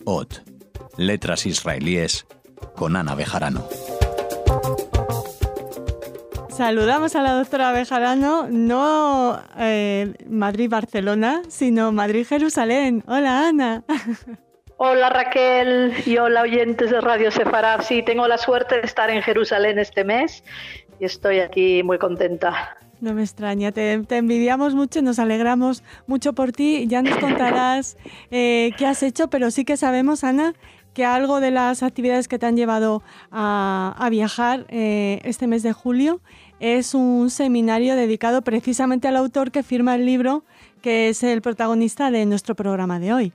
Ot, letras israelíes, con Ana Bejarano. Saludamos a la doctora Bejarano, no Madrid-Barcelona, sino Madrid-Jerusalén. Hola, Ana. Hola, Raquel, y hola, oyentes de Radio Sefarad. Sí, tengo la suerte de estar en Jerusalén este mes y estoy aquí muy contenta. No me extraña, te envidiamos mucho y nos alegramos mucho por ti. Ya nos contarás qué has hecho, pero sí que sabemos, Ana, que algo de las actividades que te han llevado a viajar este mes de julio es un seminario dedicado precisamente al autor que firma el libro, que es el protagonista de nuestro programa de hoy.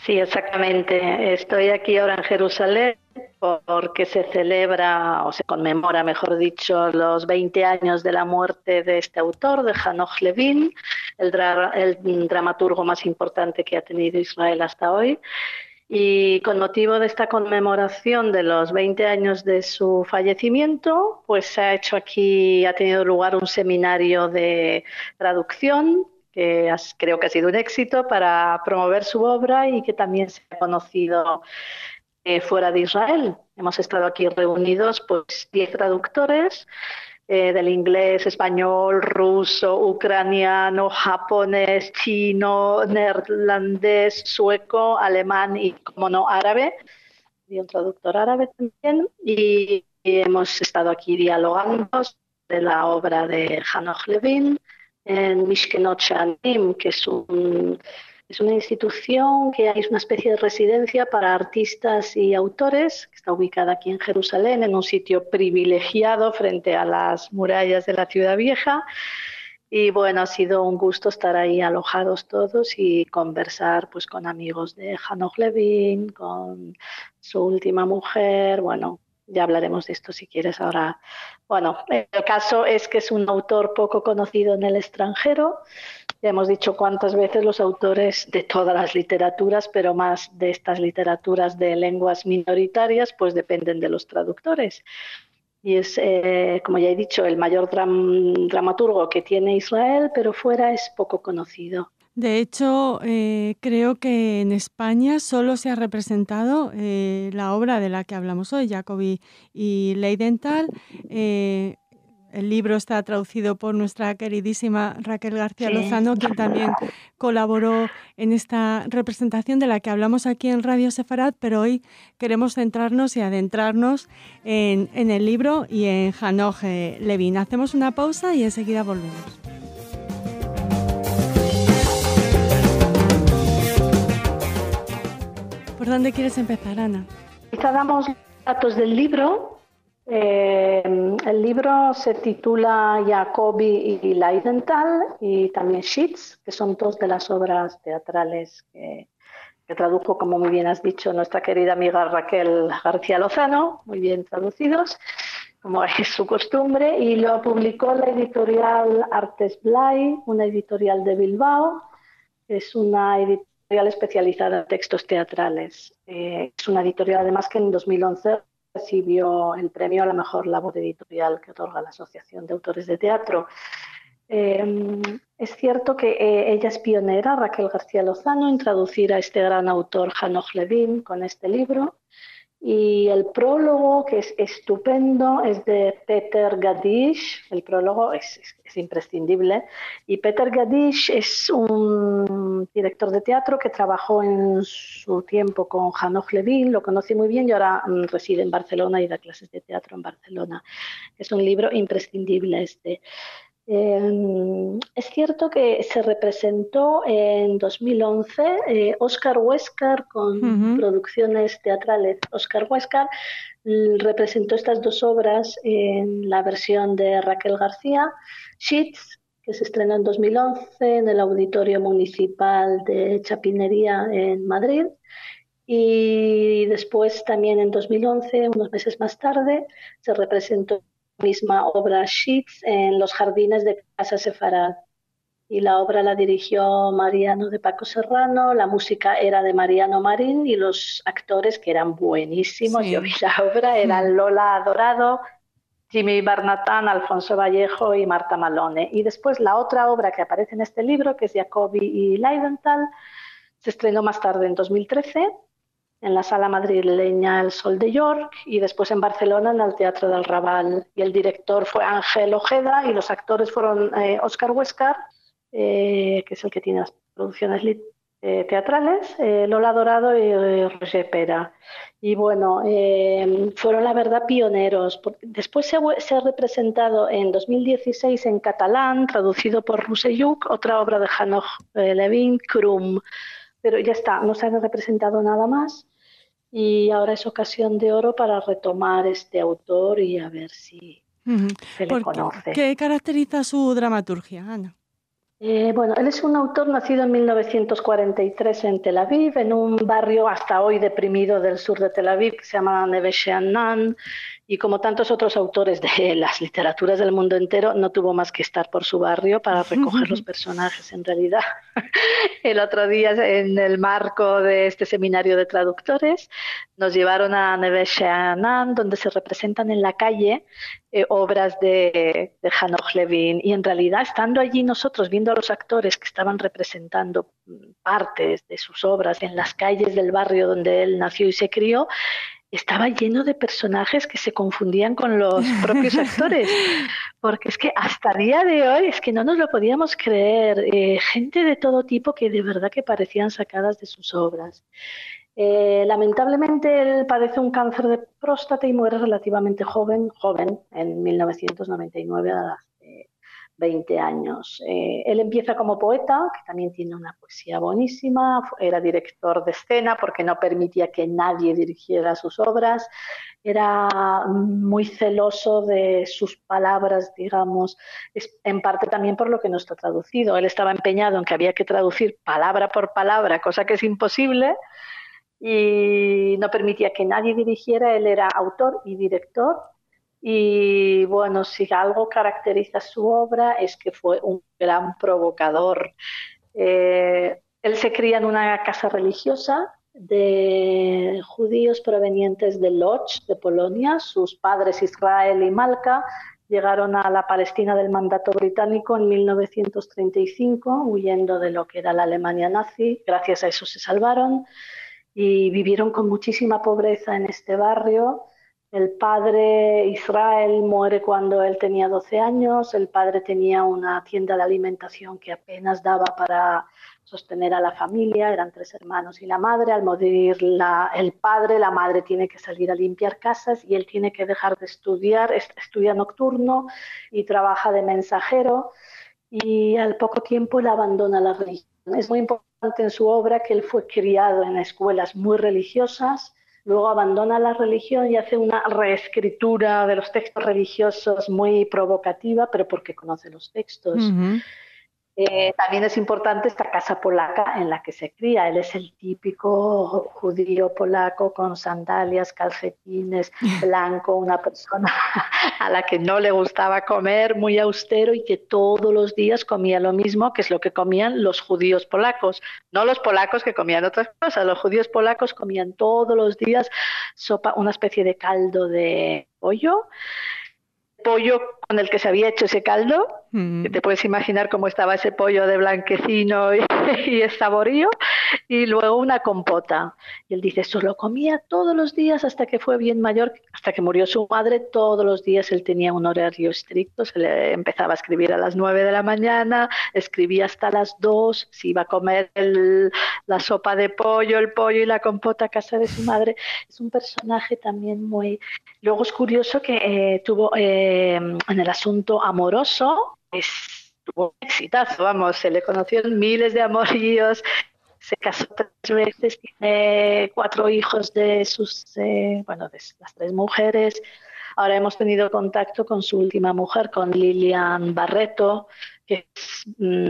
Sí, exactamente. Estoy aquí ahora en Jerusalén porque se celebra, o se conmemora, mejor dicho, los 20 años de la muerte de este autor, de Hanoch Levin, el dramaturgo más importante que ha tenido Israel hasta hoy. Y con motivo de esta conmemoración de los 20 años de su fallecimiento, pues se ha hecho aquí, ha tenido lugar un seminario de traducción que creo que ha sido un éxito para promover su obra y que también se ha conocido fuera de Israel. Hemos estado aquí reunidos pues 10 traductores del inglés, español, ruso, ucraniano, japonés, chino, neerlandés, sueco, alemán y, como no, árabe. Y un traductor árabe también. Y hemos estado aquí dialogando de la obra de Hanoch Levin en Mishkenot She'anim, que es una institución que es una especie de residencia para artistas y autores, que está ubicada aquí en Jerusalén, en un sitio privilegiado frente a las murallas de la ciudad vieja. Y bueno, ha sido un gusto estar ahí alojados todos y conversar pues con amigos de Hanoch Levin, con su última mujer. Bueno, ya hablaremos de esto si quieres ahora. Bueno, el caso es que es un autor poco conocido en el extranjero. Ya hemos dicho cuántas veces los autores de todas las literaturas, pero más de estas literaturas de lenguas minoritarias, pues dependen de los traductores. Y es, como ya he dicho, el mayor dramaturgo que tiene Israel, pero fuera es poco conocido. De hecho, creo que en España solo se ha representado la obra de la que hablamos hoy, Jacobi y Leidenthal. El libro está traducido por nuestra queridísima Raquel García Lozano, quien también colaboró en esta representación de la que hablamos aquí en Radio Sefarad, pero hoy queremos centrarnos y adentrarnos en el libro y en Hanoch Levin. Hacemos una pausa y enseguida volvemos. ¿Por dónde quieres empezar, Ana? Quizá damos datos del libro. El libro se titula Jacobi y Leidenthal y también Schitz, que son dos de las obras teatrales que tradujo, como muy bien has dicho, nuestra querida amiga Raquel García Lozano, muy bien traducidos, como es su costumbre, y lo publicó la editorial Artes Blay, una editorial de Bilbao. Es una editorial especializada en textos teatrales. Es una editorial además que en 2011 recibió el premio a la mejor labor editorial que otorga la Asociación de Autores de Teatro. Es cierto que ella es pionera, Raquel García Lozano, en traducir a este gran autor Hanoch Levin con este libro. Y el prólogo, que es estupendo, es de Peter Gadish. El prólogo es imprescindible. Y Peter Gadish es un director de teatro que trabajó en su tiempo con Hanoch Levin, lo conocí muy bien y ahora reside en Barcelona y da clases de teatro en Barcelona. Es un libro imprescindible este. Es cierto que se representó en 2011 Oscar Huéscar con producciones teatrales. Oscar Huéscar representó estas dos obras en la versión de Raquel García, Schitz, que se estrenó en 2011 en el Auditorio Municipal de Chapinería en Madrid, y después también en 2011, unos meses más tarde, se representó misma obra Schitz en los jardines de Casa Sefarad, y la obra la dirigió Mariano de Paco Serrano, la música era de Mariano Marín y los actores, que eran buenísimos, yo vi la obra, eran Lola Dorado, Jimmy Barnatán, Alfonso Vallejo y Marta Malone. Y después la otra obra que aparece en este libro, que es Jacobi y Leidenthal, se estrenó más tarde en 2013 en la sala madrileña El Sol de York y después en Barcelona en el Teatro del Raval. Y el director fue Ángel Ojeda y los actores fueron Óscar Huéscar, que es el que tiene las producciones teatrales, Lola Dorado y Roger Pera. Y bueno, fueron la verdad pioneros. Después se ha representado en 2016 en catalán, traducido por Rosselló, otra obra de Hanoch Levin, Krum. Pero ya está, no se ha representado nada más. Y ahora es ocasión de oro para retomar este autor y a ver si se le conoce. ¿Qué caracteriza su dramaturgia, Ana? Bueno, él es un autor nacido en 1943 en Tel Aviv, en un barrio hasta hoy deprimido del sur de Tel Aviv que se llama Neve She'anan, y como tantos otros autores de las literaturas del mundo entero, no tuvo más que estar por su barrio para recoger los personajes. En realidad, el otro día, en el marco de este seminario de traductores, nos llevaron a Neve She'anan, donde se representan en la calle obras de Hanoch Levin, y en realidad, estando allí nosotros viendo a los actores que estaban representando partes de sus obras en las calles del barrio donde él nació y se crió, estaba lleno de personajes que se confundían con los propios actores, porque es que hasta el día de hoy es que no nos lo podíamos creer, gente de todo tipo que de verdad que parecían sacadas de sus obras. Lamentablemente él padece un cáncer de próstata y muere relativamente joven, en 1999 a la 20 años. Él empieza como poeta, que también tiene una poesía buenísima, era director de escena porque no permitía que nadie dirigiera sus obras, era muy celoso de sus palabras, digamos, en parte también por lo que no está traducido. Él estaba empeñado en que había que traducir palabra por palabra, cosa que es imposible, y no permitía que nadie dirigiera. Él era autor y director. Y bueno, si algo caracteriza su obra es que fue un gran provocador. Él se cría en una casa religiosa de judíos provenientes de Lodz, de Polonia. Sus padres, Israel y Malka, llegaron a la Palestina del mandato británico en 1935, huyendo de lo que era la Alemania nazi. Gracias a eso se salvaron y vivieron con muchísima pobreza en este barrio. El padre, Israel, muere cuando él tenía 12 años. El padre tenía una tienda de alimentación que apenas daba para sostener a la familia. Eran 3 hermanos y la madre. Al morir el padre, la madre tiene que salir a limpiar casas y él tiene que dejar de estudiar. Estudia nocturno y trabaja de mensajero. Y al poco tiempo él abandona la religión. Es muy importante en su obra que él fue criado en escuelas muy religiosas. Luego abandona la religión y hace una reescritura de los textos religiosos muy provocativa, pero porque conoce los textos. Uh-huh. También es importante esta casa polaca en la que se cría. Él es el típico judío polaco con sandalias, calcetines, blanco, una persona a la que no le gustaba comer, muy austero, y que todos los días comía lo mismo, que es lo que comían los judíos polacos. No los polacos que comían otras cosas, los judíos polacos comían todos los días sopa, una especie de caldo de pollo con el que se había hecho ese caldo, que te puedes imaginar cómo estaba ese pollo de blanquecino y saborío, y luego una compota. Y él dice, eso lo comía todos los días hasta que fue bien mayor, hasta que murió su madre. Todos los días él tenía un horario estricto, se le empezaba a escribir a las 9 de la mañana, escribía hasta las 2, se iba a comer la sopa de pollo, el pollo y la compota a casa de su madre. Es un personaje también muy... Luego es curioso que tuvo en el asunto amoroso, tuvo un exitazo, vamos, se le conocieron miles de amoríos, se casó 3 veces, tiene 4 hijos de de las 3 mujeres. Ahora hemos tenido contacto con su última mujer, con Lilian Barreto, que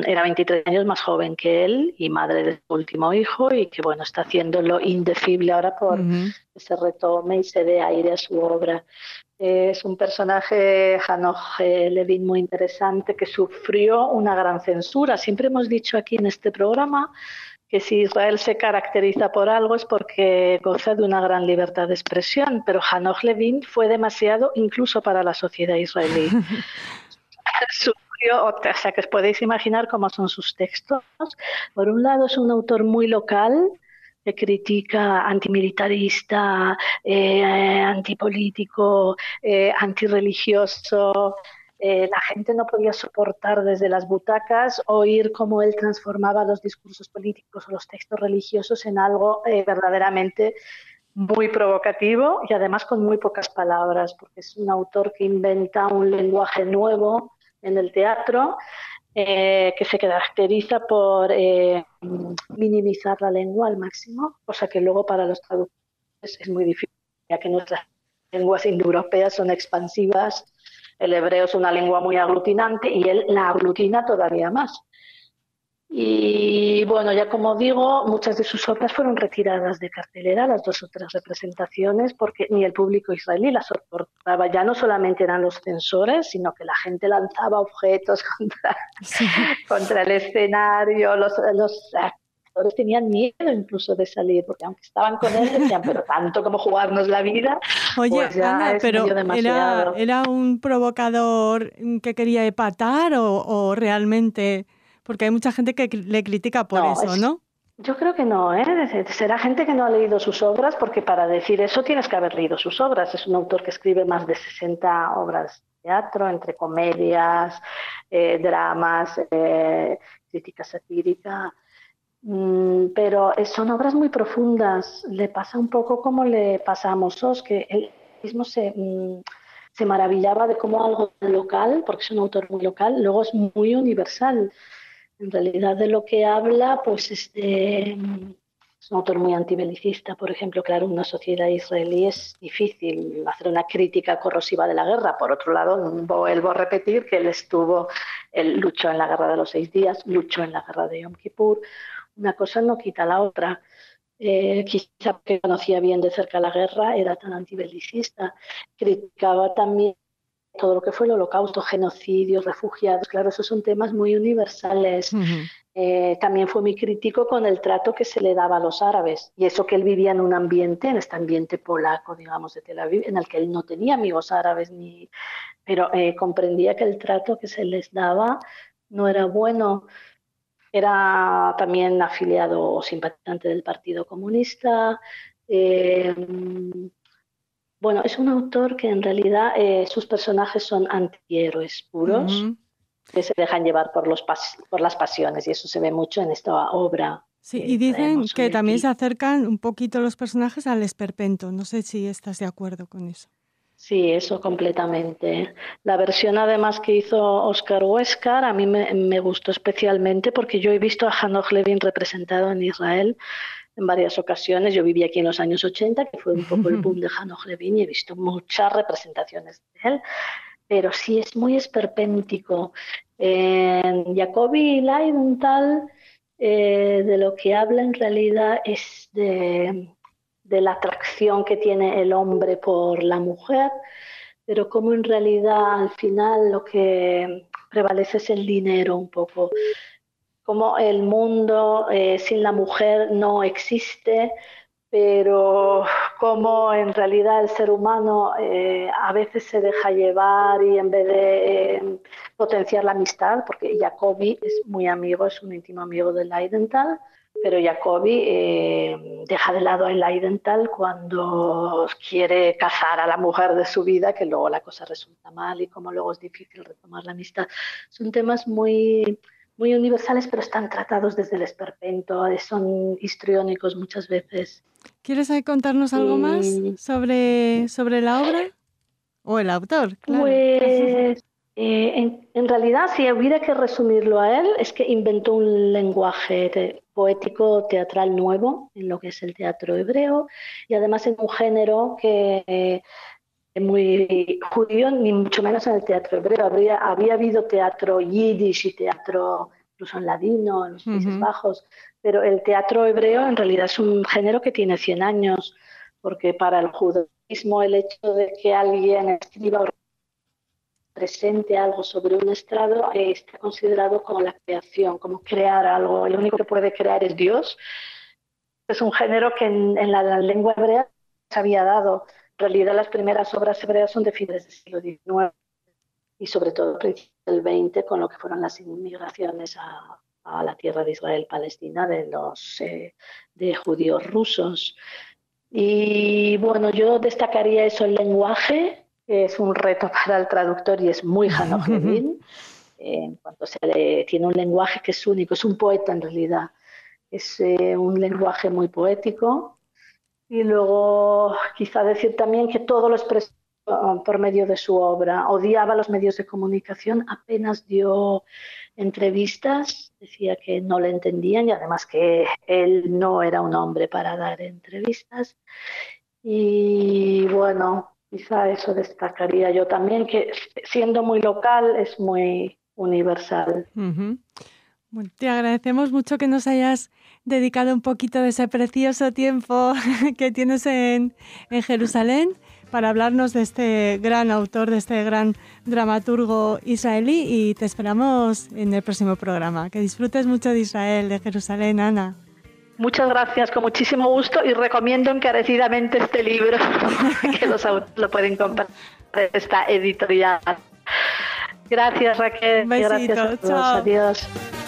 era 23 años más joven que él y madre de su último hijo, y que bueno, está haciendo lo indecible ahora por que se retome y se dé aire a su obra. Es un personaje, Hanoch Levin, muy interesante, que sufrió una gran censura. Siempre hemos dicho aquí en este programa que si Israel se caracteriza por algo es porque goza de una gran libertad de expresión, pero Hanoch Levin fue demasiado incluso para la sociedad israelí. Sufrió, o sea que os podéis imaginar cómo son sus textos. Por un lado es un autor muy local, de crítica antimilitarista, antipolítico, antirreligioso. La gente no podía soportar desde las butacas oír cómo él transformaba los discursos políticos o los textos religiosos en algo verdaderamente muy provocativo y además con muy pocas palabras, porque es un autor que inventa un lenguaje nuevo en el teatro, que se caracteriza por minimizar la lengua al máximo, cosa que luego para los traductores es muy difícil, ya que nuestras lenguas indoeuropeas son expansivas. El hebreo es una lengua muy aglutinante y él la aglutina todavía más. Y bueno, ya como digo, muchas de sus obras fueron retiradas de cartelera, las 2 o 3 representaciones, porque ni el público israelí las soportaba. Ya no solamente eran los censores, sino que la gente lanzaba objetos contra el escenario. Los actores tenían miedo incluso de salir, porque aunque estaban con él decían, pero tanto como jugarnos la vida, Oye, pues ya Ana, es pero medio demasiado. ¿era un provocador que quería epatar o realmente? Porque hay mucha gente que le critica por No, eso, ¿no? yo creo que no, ¿eh? Será gente que no ha leído sus obras, porque para decir eso tienes que haber leído sus obras. Es un autor que escribe más de 60 obras de teatro, entre comedias, dramas, crítica satírica, pero son obras muy profundas. Le pasa un poco como le pasa a Mossos, que él mismo se maravillaba de cómo algo local, porque es un autor muy local, luego es muy universal. En realidad de lo que habla, pues es un autor muy antibelicista, por ejemplo. Claro, en una sociedad israelí es difícil hacer una crítica corrosiva de la guerra. Por otro lado, vuelvo a repetir que él luchó en la guerra de los 6 días, luchó en la guerra de Yom Kippur. Una cosa no quita la otra. Quizá porque conocía bien de cerca la guerra, era tan antibelicista. Criticaba también todo lo que fue el holocausto, genocidios, refugiados. Claro, esos son temas muy universales. Ujú. También fue muy crítico con el trato que se le daba a los árabes, y eso que él vivía en un ambiente, en este ambiente polaco, digamos, de Tel Aviv, en el que él no tenía amigos árabes, pero comprendía que el trato que se les daba no era bueno. Era también afiliado o simpatizante del Partido Comunista. Eh, bueno, es un autor que en realidad sus personajes son antihéroes puros, Ujú. que se dejan llevar por las pasiones, y eso se ve mucho en esta obra Sí, y que dicen traemos que hoy también se aquí. acercan un poquito los personajes al esperpento. No sé si estás de acuerdo con eso. Sí, eso completamente. La versión además que hizo Oscar Huescar a mí me gustó especialmente, porque yo he visto a Hanoch Levin representado en Israel en varias ocasiones. Yo viví aquí en los años 80, que fue un poco el boom de Hanoch Levin, y he visto muchas representaciones de él, pero sí es muy esperpéntico. En Jacobi Leidenthal, de lo que habla en realidad es de la atracción que tiene el hombre por la mujer, pero como en realidad al final lo que prevalece es el dinero un poco, como el mundo sin la mujer no existe, pero como en realidad el ser humano a veces se deja llevar, y en vez de potenciar la amistad, porque Jacobi es muy amigo, es un íntimo amigo de Leidenthal, pero Jacobi deja de lado a Leidenthal cuando quiere casar a la mujer de su vida, que luego la cosa resulta mal, y como luego es difícil retomar la amistad. Son temas muy universales, pero están tratados desde el esperpento, son histriónicos muchas veces. ¿Quieres contarnos algo más Y sobre la obra? O el autor, claro. pues en realidad, si hubiera que resumirlo a él, es que inventó un lenguaje poético teatral nuevo en lo que es el teatro hebreo, y además en un género que es muy judío, ni mucho menos en el teatro hebreo. Había habido teatro yiddish y teatro incluso en ladino en los Países Ujú. Bajos, pero el teatro hebreo en realidad es un género que tiene 100 años, porque para el judaísmo el hecho de que alguien escriba o presente algo sobre un estrado está considerado como la creación, como crear algo. El único que puede crear es Dios. Es un género que en la lengua hebrea se había dado. En realidad las primeras obras hebreas son de finales del siglo XIX y sobre todo a principios del XX, con lo que fueron las inmigraciones a a la tierra de Israel-Palestina de judíos rusos. Y bueno, yo destacaría eso, el lenguaje, que es un reto para el traductor y es muy Hanoch Levin. En cuanto tiene un lenguaje que es único, es un poeta en realidad, es un lenguaje muy poético. Y luego quizá decir también que todo lo expresó por medio de su obra. Odiaba los medios de comunicación, apenas dio entrevistas, decía que no le entendían y además que él no era un hombre para dar entrevistas. Y bueno, quizá eso destacaría yo también, que siendo muy local es muy universal. Bueno, te agradecemos mucho que nos hayas dedicado un poquito de ese precioso tiempo que tienes en Jerusalén para hablarnos de este gran autor, de este gran dramaturgo israelí, y te esperamos en el próximo programa. Que disfrutes mucho de Israel, de Jerusalén, Ana. Muchas gracias, con muchísimo gusto, y recomiendo encarecidamente este libro, que los autores lo pueden comprar de esta editorial. Gracias, Raquel. Un besito, Gracias a todos. chao. Adiós.